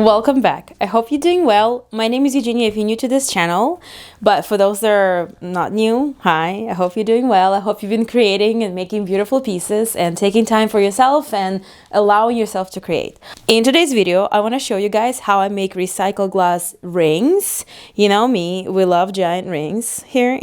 Welcome back. I hope you're doing well. My name is Eugenia if you're new to this channel, but for those that are not new, hi, I hope you're doing well. I hope you've been creating and making beautiful pieces and taking time for yourself and allowing yourself to create. In today's video, I want to show you guys how I make recycled glass rings. You know me, we love giant rings here.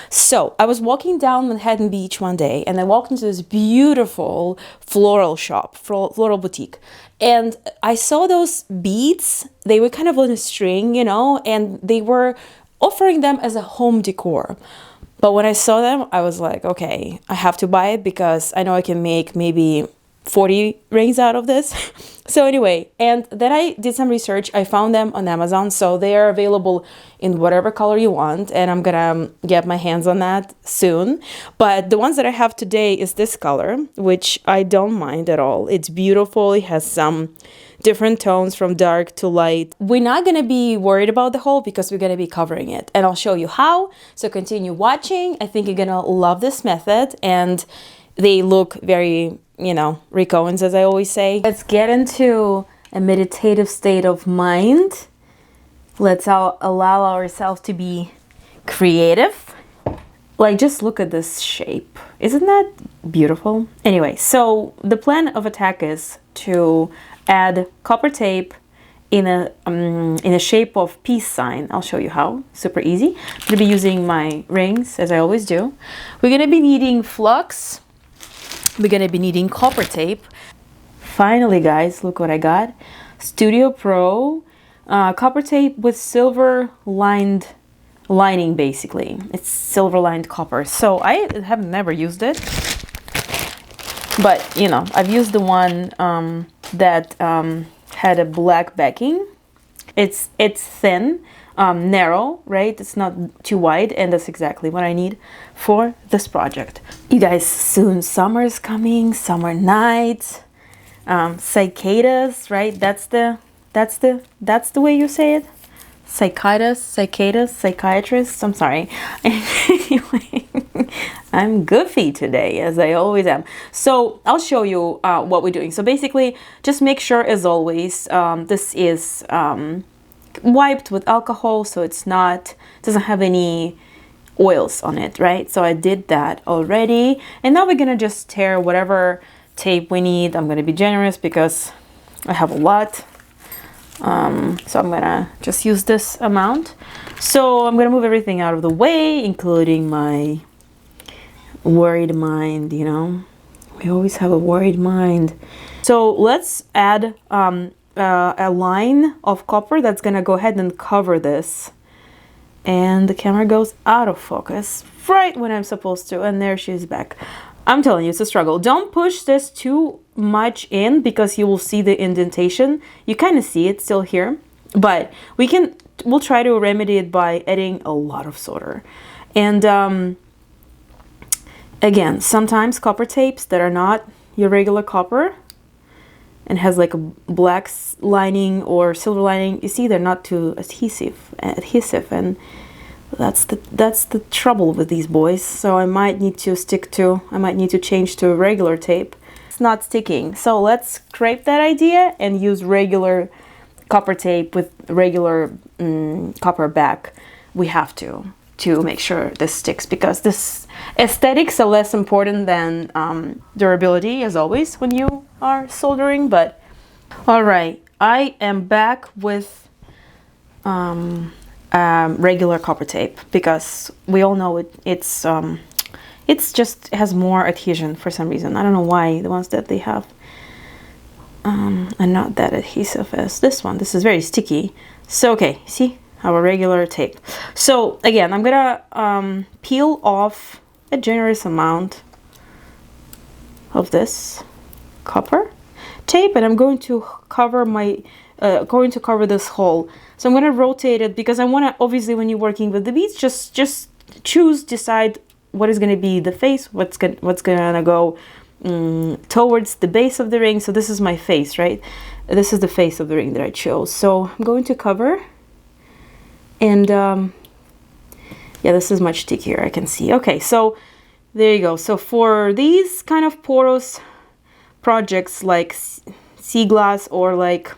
So I was walking down Manhattan Beach one day and I walked into this beautiful floral shop, floral boutique. And I saw those beads. They were kind of on a string, you know, and they were offering them as a home decor. But when I saw them, I was like, okay, I have to buy it because I know I can make maybe 40 rings out of this. So anyway, and then I did some research. I found them on Amazon. So they are available in whatever color you want. And I'm gonna get my hands on that soon. But the ones that I have today is this color, which I don't mind at all. It's beautiful. It has some different tones from dark to light. We're not gonna be worried about the hole because we're gonna be covering it. And I'll show you how. So continue watching. I think you're gonna love this method. And they look very, you know, Rick Owens, as I always say. Let's get into a meditative state of mind. Let's allow ourselves to be creative. Like, just look at this shape. Isn't that beautiful? Anyway, so the plan of attack is to add copper tape in a shape of peace sign. I'll show you how. Super easy. I'm gonna be using my rings, as I always do. We're gonna be needing flux. We're gonna be needing copper tape. Finally, guys, look what I got. Studio Pro copper tape with silver lined lining, basically. It's silver lined copper. So I have never used it, but you know, I've used the one that had a black backing. It's thin, narrow, right? It's not too wide, and that's exactly what I need for this project. You guys, soon summer is coming, summer nights, cicadas, right? That's the way you say it. Cicadas, psychiatrists. I'm sorry. Anyway, I'm goofy today, as I always am. So I'll show you what we're doing. So basically, just make sure, as always, this is wiped with alcohol, so doesn't have any oils on it, right? So I did that already, and now we're gonna just tear whatever tape we need. I'm gonna be generous because I have a lot, so I'm gonna just use this amount. So I'm gonna move everything out of the way, including my worried mind. You know, we always have a worried mind. So let's add a line of copper that's gonna go ahead and cover this, and the camera goes out of focus right when I'm supposed to, and there she's back. I'm telling you, it's a struggle. Don't push this too much in because you will see the indentation. You kind of see it still here, but we'll try to remedy it by adding a lot of solder. And again, sometimes copper tapes that are not your regular copper and has like a black lining or silver lining, you see, they're not too adhesive, and that's the trouble with these boys. So I might need to change to regular tape. It's not sticking, so let's scrape that idea and use regular copper tape with regular copper back. We have to make sure this sticks, because this aesthetics are less important than durability, as always when you are soldering. But all right, I am back with regular copper tape because we all know it's just has more adhesion for some reason. I don't know why the ones that they have are not that adhesive as this one. This is very sticky. So okay, see our regular tape. So again, I'm gonna peel off a generous amount of this copper tape, and I'm going to cover this hole. So I'm going to rotate it because I want to, obviously when you're working with the beads, just decide what is going to be the face, what's going to go towards the base of the ring. So this is my face, right? This is the face of the ring that I chose. So I'm going to cover, and yeah, this is much stickier, I can see. Okay, so there you go. So for these kind of porous projects like sea glass or like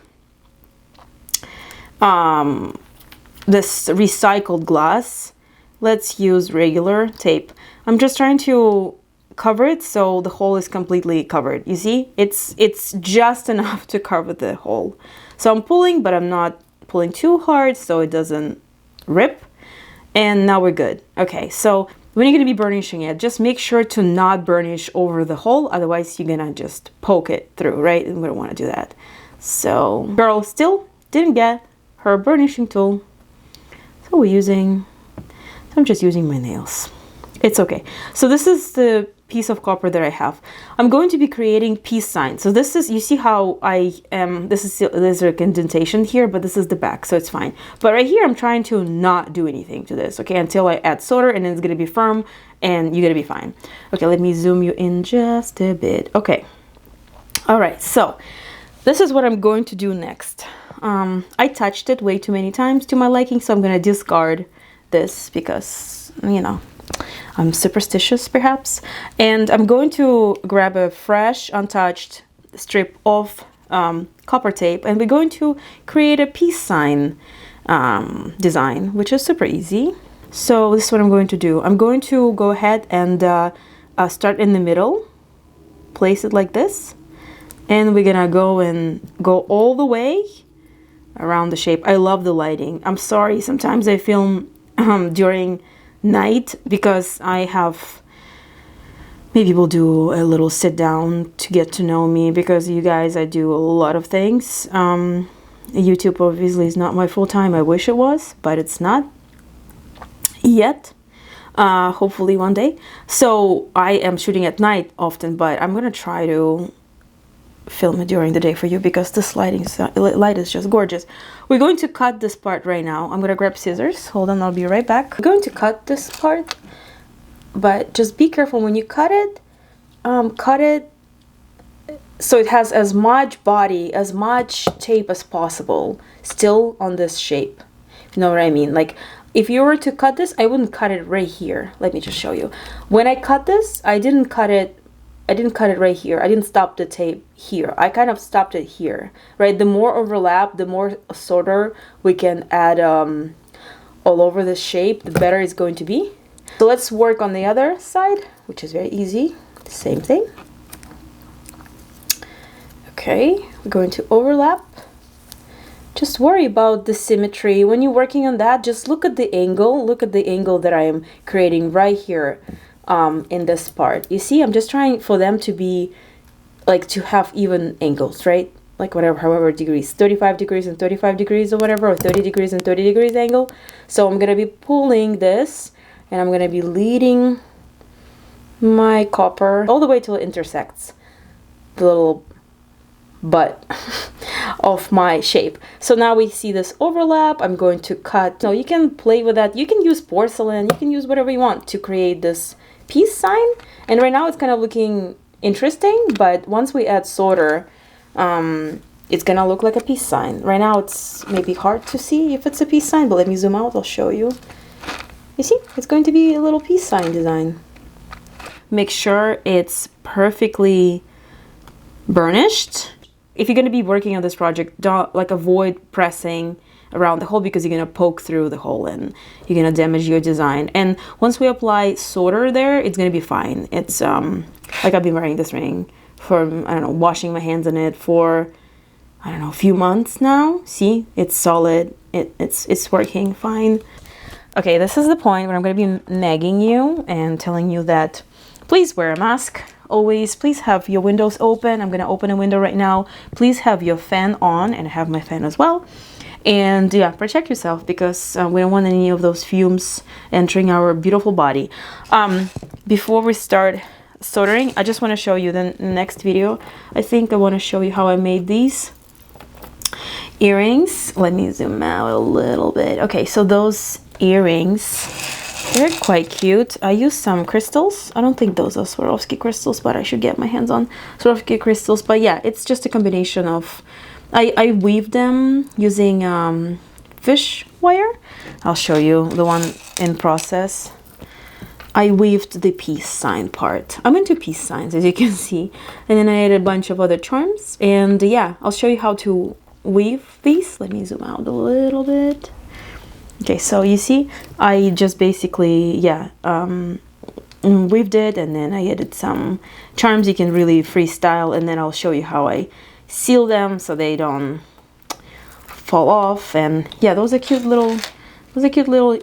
this recycled glass, let's use regular tape. I'm just trying to cover it so the hole is completely covered. You see, it's just enough to cover the hole. So I'm pulling, but I'm not pulling too hard so it doesn't rip. And now we're good. Okay, so when you're gonna be burnishing it, just make sure to not burnish over the hole, otherwise you're gonna just poke it through, right? And we don't want to do that. So girl still didn't get her burnishing tool, so I'm just using my nails. It's okay. So this is the piece of copper that I have. I'm going to be creating peace signs. So this is, you see how there's a indentation here, but this is the back, so it's fine. But right here, I'm trying to not do anything to this, okay, until I add solder, and then it's gonna be firm, and you're gonna be fine. Okay, let me zoom you in just a bit. Okay. All right, so this is what I'm going to do next. I touched it way too many times to my liking, so I'm gonna discard this because, you know, I'm superstitious perhaps. And I'm going to grab a fresh, untouched strip of copper tape, and we're going to create a peace sign design, which is super easy. So this is what I'm going to do. I'm going to go ahead and start in the middle, place it like this, and we're gonna go all the way around the shape. I love the lighting. I'm sorry, sometimes I film during night because I have, maybe we'll do a little sit down to get to know me, because you guys, I do a lot of things. YouTube obviously is not my full-time. I wish it was, but it's not yet. Hopefully one day. So I am shooting at night often, but I'm gonna try to film it during the day for you because this light is just gorgeous. We're going to cut this part right now. I'm gonna grab scissors. Hold on, I'll be right back. We're going to cut this part, but just be careful when you cut it. Cut it so it has as much body, as much tape as possible still on this shape. You know what I mean? Like, if you were to cut this, I wouldn't cut it right here. Let me just show you. When I cut this, I didn't cut it right here. I didn't stop the tape here. I kind of stopped it here, right? The more overlap, the more solder we can add all over the shape, the better it's going to be. So let's work on the other side, which is very easy. Same thing. Okay, we're going to overlap. Just worry about the symmetry. When you're working on that, just look at the angle. Look at the angle that I am creating right here. In this part, you see, I'm just trying for them to be like, to have even angles, right? Like whatever, however degrees, 35 degrees and 35 degrees or whatever, or 30 degrees and 30 degrees angle. So I'm gonna be pulling this, and I'm gonna be leading my copper all the way till it intersects the little butt of my shape. So now we see this overlap. I'm going to cut. No, you can play with that. You can use porcelain. You can use whatever you want to create this peace sign. And right now it's kind of looking interesting, but once we add solder, it's gonna look like a peace sign. Right now it's maybe hard to see if it's a peace sign, but let me zoom out, I'll show you. You see, it's going to be a little peace sign design. Make sure it's perfectly burnished. If you're going to be working on this project, don't avoid pressing around the hole, because you're going to poke through the hole and you're going to damage your design. And once we apply solder there, it's going to be fine. It's like, I've been wearing this ring for, I don't know, washing my hands in it for, I don't know, a few months now. See, it's solid. It's working fine. Okay, this is the point where I'm going to be nagging you and telling you that please wear a mask. Always, please have your windows open. I'm going to open a window right now. Please have your fan on, and I have my fan as well. And yeah, protect yourself, because we don't want any of those fumes entering our beautiful body. Before we start soldering, I just want to show you the next video. I think I want to show you how I made these earrings. Let me zoom out a little bit. Okay, so those earrings, they're quite cute. I used some crystals. I don't think those are Swarovski crystals, but I should get my hands on Swarovski crystals. But yeah, it's just a combination of, I weaved them using fish wire. I'll show you the one in process. I weaved the peace sign part. I'm into peace signs, as you can see. And then I added a bunch of other charms. And yeah, I'll show you how to weave these. Let me zoom out a little bit. Okay, so you see, I just basically, yeah, weaved it, and then I added some charms. You can really freestyle, and then I'll show you how I seal them so they don't fall off. And yeah, those are cute little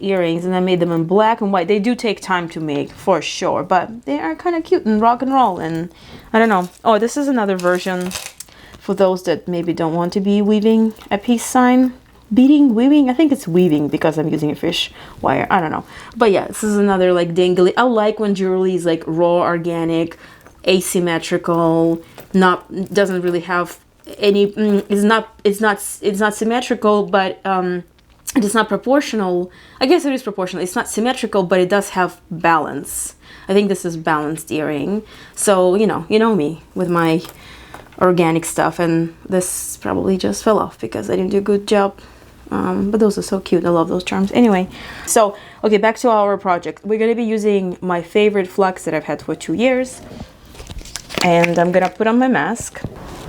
earrings, and I made them in black and white. They do take time to make for sure, but they are kind of cute and rock and roll. And I don't know. Oh, this is another version for those that maybe don't want to be weaving a peace sign. Weaving, I think it's weaving because I'm using a fish wire, I don't know. But yeah, this is another like dangly. I like when jewelry is like raw, organic, asymmetrical, doesn't really have any, it's not symmetrical, but it's not proportional. I guess it is proportional. It's not symmetrical, but it does have balance. I think this is balanced earring. So, you know me with my organic stuff, and this probably just fell off because I didn't do a good job. But those are so cute. I love those charms. Anyway, so, okay, back to our project. We're going to be using my favorite Flux that I've had for 2 years. And I'm going to put on my mask.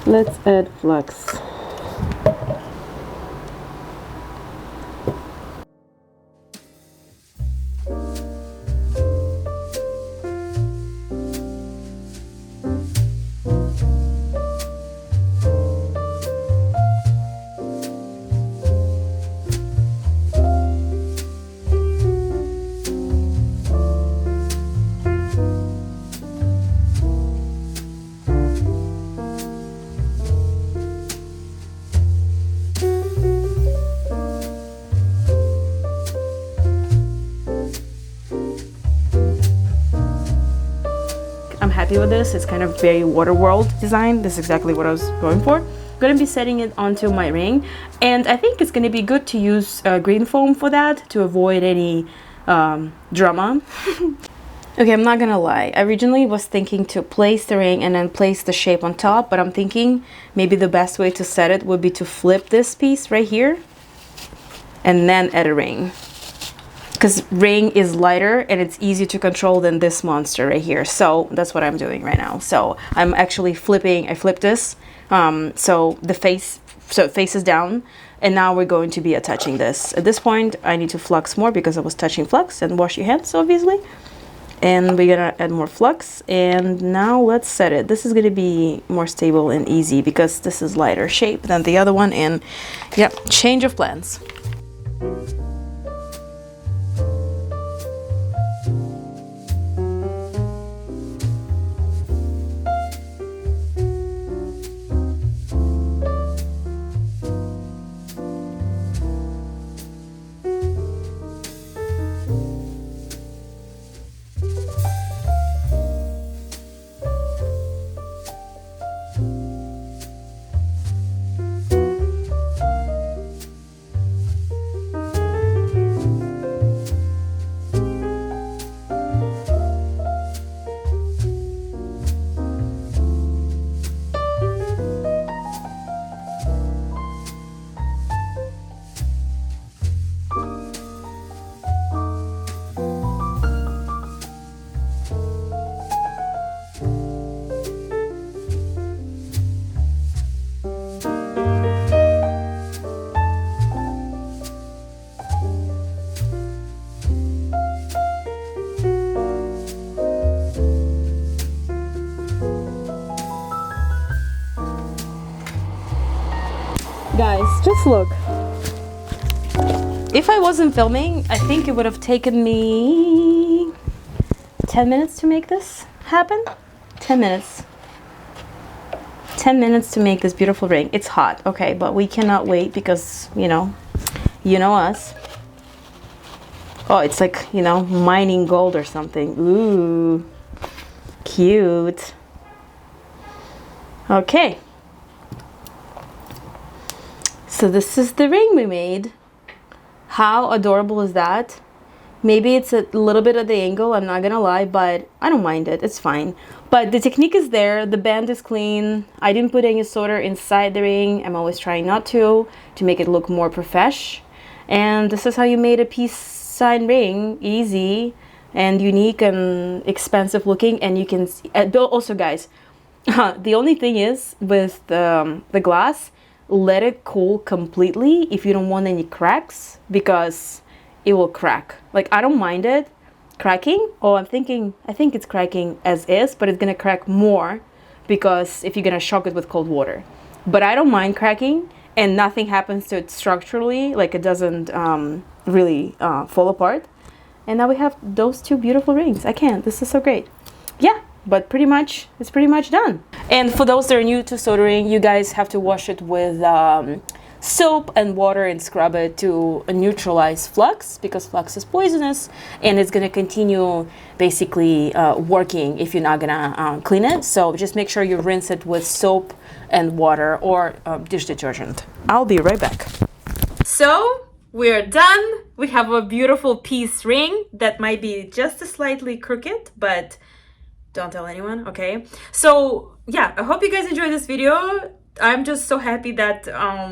Let's add Flux. Happy with this. It's kind of very water world design. This is exactly what I was going for. Going to be setting it onto my ring, and I think it's going to be good to use green foam for that to avoid any drama. Okay, I'm not gonna lie, I originally was thinking to place the ring and then place the shape on top, but I'm thinking maybe the best way to set it would be to flip this piece right here and then add a ring. Because ring is lighter and it's easier to control than this monster right here. So that's what I'm doing right now. So I'm actually flipping, I flipped this, so it faces down, and now we're going to be attaching this. At this point, I need to flux more because I was touching Flux, and wash your hands, obviously. And we're gonna add more Flux, and now let's set it. This is gonna be more stable and easy because this is lighter shape than the other one, and yep, change of plans. Guys, just look. If I wasn't filming, I think it would have taken me 10 minutes to make this happen. 10 minutes. 10 minutes to make this beautiful ring. It's hot, okay, but we cannot wait because, you know us. Oh, it's like, mining gold or something. Ooh, cute. Okay. So this is the ring we made. How adorable is that? Maybe it's a little bit at the angle, I'm not gonna lie, but I don't mind it, it's fine. But the technique is there, the band is clean. I didn't put any solder inside the ring. I'm always trying not to make it look more profesh. And this is how you made a peace sign ring, easy and unique and expensive looking. And you can see, also guys, the only thing is with the glass, let it cool completely if you don't want any cracks, because it will crack. Like, I don't mind it cracking. Oh, I think it's cracking as is, but it's gonna crack more because if you're gonna shock it with cold water. But I don't mind cracking, and nothing happens to it structurally. Like, it doesn't really fall apart. And now we have those two beautiful rings. This is so great. Yeah, but it's pretty much done. And for those that are new to soldering, you guys have to wash it with soap and water and scrub it to neutralize flux, because flux is poisonous, and it's going to continue basically working if you're not going to clean it. So just make sure you rinse it with soap and water or dish detergent. I'll be right back. So we're done. We have a beautiful piece ring that might be just slightly crooked, but don't tell anyone, okay? So yeah, I hope you guys enjoyed this video. I'm just so happy that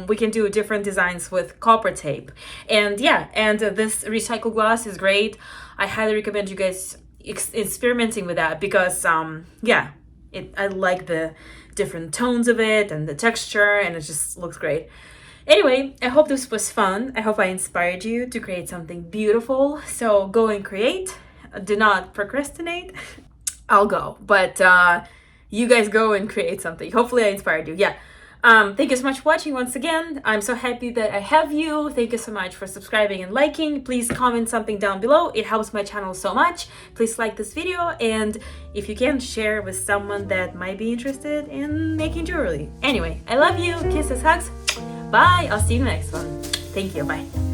we can do different designs with copper tape. And yeah, and this recycled glass is great. I highly recommend you guys experimenting with that, because yeah, I like the different tones of it and the texture, and it just looks great. Anyway, I hope this was fun. I hope I inspired you to create something beautiful. So go and create. Do not procrastinate. I'll go, but you guys go and create something. Hopefully I inspired you. Yeah. Thank you so much for watching once again. I'm so happy that I have you. Thank you so much for subscribing and liking. Please comment something down below. It helps my channel so much. Please like this video, and if you can, share with someone that might be interested in making jewelry. Anyway, I love you. Kisses, hugs. Bye. I'll see you in the next one. Thank you. Bye.